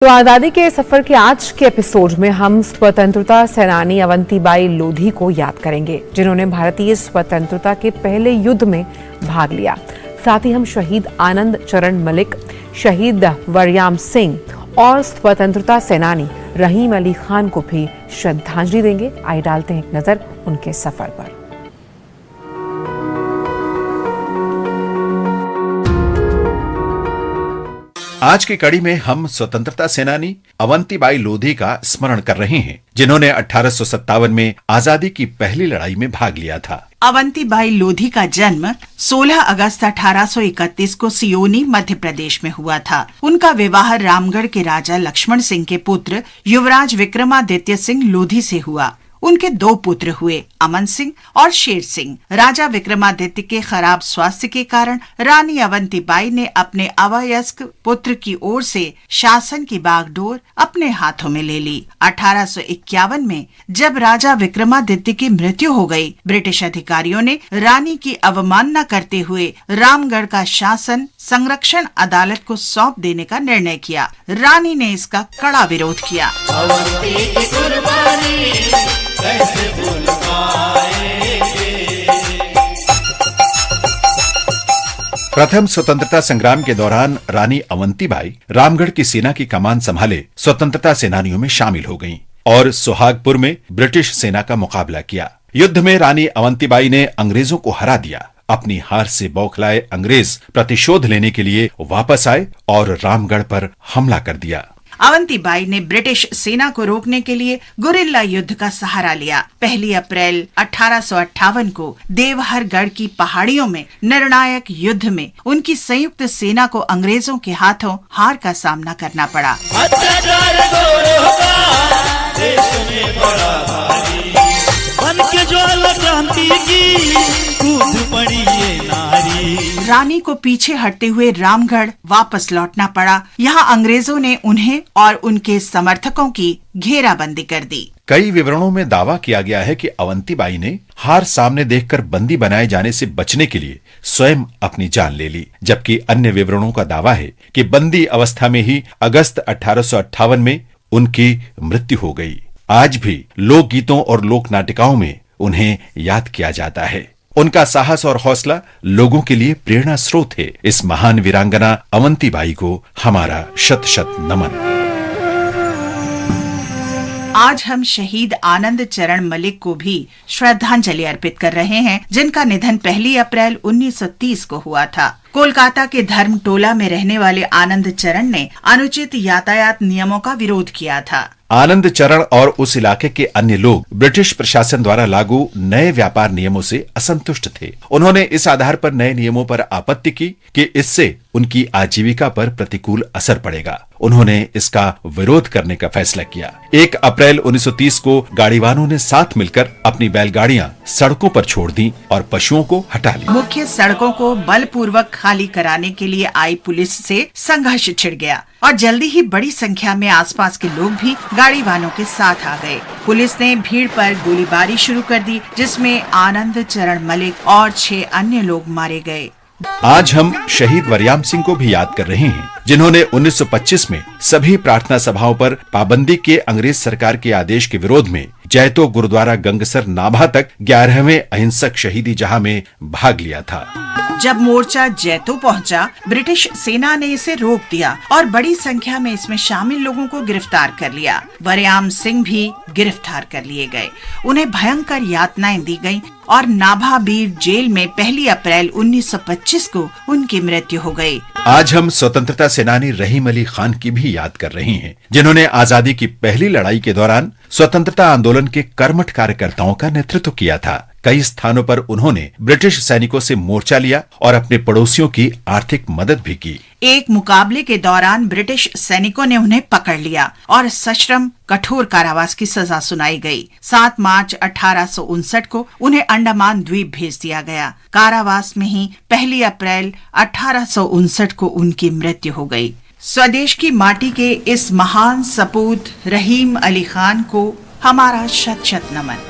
तो आजादी के सफर के आज के एपिसोड में हम स्वतंत्रता सेनानी अवंतीबाई लोधी को याद करेंगे, जिन्होंने भारतीय स्वतंत्रता के पहले युद्ध में भाग लिया। साथ ही हम शहीद आनंद चरण मलिक, शहीद वरयाम सिंह और स्वतंत्रता सेनानी रहीम अली खान को भी श्रद्धांजलि देंगे। आइए डालते हैं एक नजर उनके सफर पर। आज की कड़ी में हम स्वतंत्रता सेनानी अवंतीबाई लोधी का स्मरण कर रहे हैं, जिन्होंने 1857 में आजादी की पहली लड़ाई में भाग लिया था। अवंतीबाई लोधी का जन्म 16 अगस्त 1831 को सियोनी, मध्य प्रदेश में हुआ था। उनका विवाह रामगढ़ के राजा लक्ष्मण सिंह के पुत्र युवराज विक्रमादित्य सिंह लोधी से हुआ। उनके दो पुत्र हुए, अमन सिंह और शेर सिंह। राजा विक्रमादित्य के खराब स्वास्थ्य के कारण रानी अवंतीबाई ने अपने अवयस्क पुत्र की ओर से शासन की बागडोर अपने हाथों में ले ली। 1851 में जब राजा विक्रमादित्य की मृत्यु हो गई, ब्रिटिश अधिकारियों ने रानी की अवमानना करते हुए रामगढ़ का शासन संरक्षण अदालत को सौंप देने का निर्णय किया। रानी ने इसका कड़ा विरोध किया। प्रथम स्वतंत्रता संग्राम के दौरान रानी अवंतीबाई रामगढ़ की सेना की कमान संभाले स्वतंत्रता सेनानियों में शामिल हो गईं और सुहागपुर में ब्रिटिश सेना का मुकाबला किया। युद्ध में रानी अवंतीबाई ने अंग्रेजों को हरा दिया। अपनी हार से बौखलाए अंग्रेज प्रतिशोध लेने के लिए वापस आए और रामगढ़ पर हमला कर दिया। अवंतीबाई ने ब्रिटिश सेना को रोकने के लिए गुरिल्ला युद्ध का सहारा लिया। 1 अप्रैल 1858 को देवहरगढ़ की पहाड़ियों में निर्णायक युद्ध में उनकी संयुक्त सेना को अंग्रेजों के हाथों हार का सामना करना पड़ा। रानी को पीछे हटते हुए रामगढ़ वापस लौटना पड़ा। यहाँ अंग्रेजों ने उन्हें और उनके समर्थकों की घेराबंदी कर दी। कई विवरणों में दावा किया गया है कि अवंतीबाई ने हार सामने देखकर बंदी बनाए जाने से बचने के लिए स्वयं अपनी जान ले ली, जबकि अन्य विवरणों का दावा है कि बंदी अवस्था में ही अगस्त 1858 में उनकी मृत्यु हो गई। आज भी लोकगीतों और लोक नाटिकाओं में उन्हें याद किया जाता है। उनका साहस और हौसला लोगों के लिए प्रेरणा स्रोत है। इस महान वीरांगना अवंतीबाई को हमारा शत शत नमन। आज हम शहीद आनंद चरण मलिक को भी श्रद्धांजलि अर्पित कर रहे हैं, जिनका निधन 1 अप्रैल 1930 को हुआ था। कोलकाता के धर्मटोला में रहने वाले आनंद चरण ने अनुचित यातायात नियमों का विरोध किया था। आनंद चरण और उस इलाके के अन्य लोग ब्रिटिश प्रशासन द्वारा लागू नए व्यापार नियमों से असंतुष्ट थे। उन्होंने इस आधार पर नए नियमों पर आपत्ति की कि इससे उनकी आजीविका पर प्रतिकूल असर पड़ेगा। उन्होंने इसका विरोध करने का फैसला किया। 1 अप्रैल 1930 को गाड़ीवानों ने साथ मिलकर अपनी बैलगाड़ियां सड़कों पर छोड़ दी और पशुओं को हटा लिया। मुख्य सड़कों को बलपूर्वक खाली कराने के लिए आई पुलिस से संघर्ष छिड़ गया और जल्दी ही बड़ी संख्या में आसपास के लोग भी गाड़ीवानों के साथ आ गए। पुलिस ने भीड़ पर गोलीबारी शुरू कर दी, जिसमें आनंद चरण मलिक और 6 अन्य लोग मारे गए। आज हम शहीद वरयाम सिंह को भी याद कर रहे हैं, जिन्होंने 1925 में सभी प्रार्थना सभाओं पर पाबंदी के अंग्रेज सरकार के आदेश के विरोध में जैतो गुरुद्वारा गंगसर नाभा तक 11वें अहिंसक शहीदी जहां में भाग लिया था। जब मोर्चा जैतो पहुंचा, ब्रिटिश सेना ने इसे रोक दिया और बड़ी संख्या में इसमें शामिल लोगों को गिरफ्तार कर लिया। वरयाम सिंह भी गिरफ्तार कर लिए गए। उन्हें भयंकर यातनाएं दी गईं और नाभा बीर जेल में 1 अप्रैल 1925 को उनकी मृत्यु हो गई। आज हम स्वतंत्रता सेनानी रहीम अली खान की भी याद कर रहे हैं, जिन्होंने आजादी की पहली लड़ाई के दौरान स्वतंत्रता आंदोलन के कर्मठ कार्यकर्ताओं का नेतृत्व किया था। कई स्थानों पर उन्होंने ब्रिटिश सैनिकों से मोर्चा लिया और अपने पड़ोसियों की आर्थिक मदद भी की। एक मुकाबले के दौरान ब्रिटिश सैनिकों ने उन्हें पकड़ लिया और सश्रम कठोर कारावास की सजा सुनाई गई। 7 मार्च 1859 को उन्हें अंडमान द्वीप भेज दिया गया। कारावास में ही 1 अप्रैल 1859 को उनकी मृत्यु हो गई। स्वदेश की माटी के इस महान सपूत रहीम अली खान को हमारा शत शत नमन।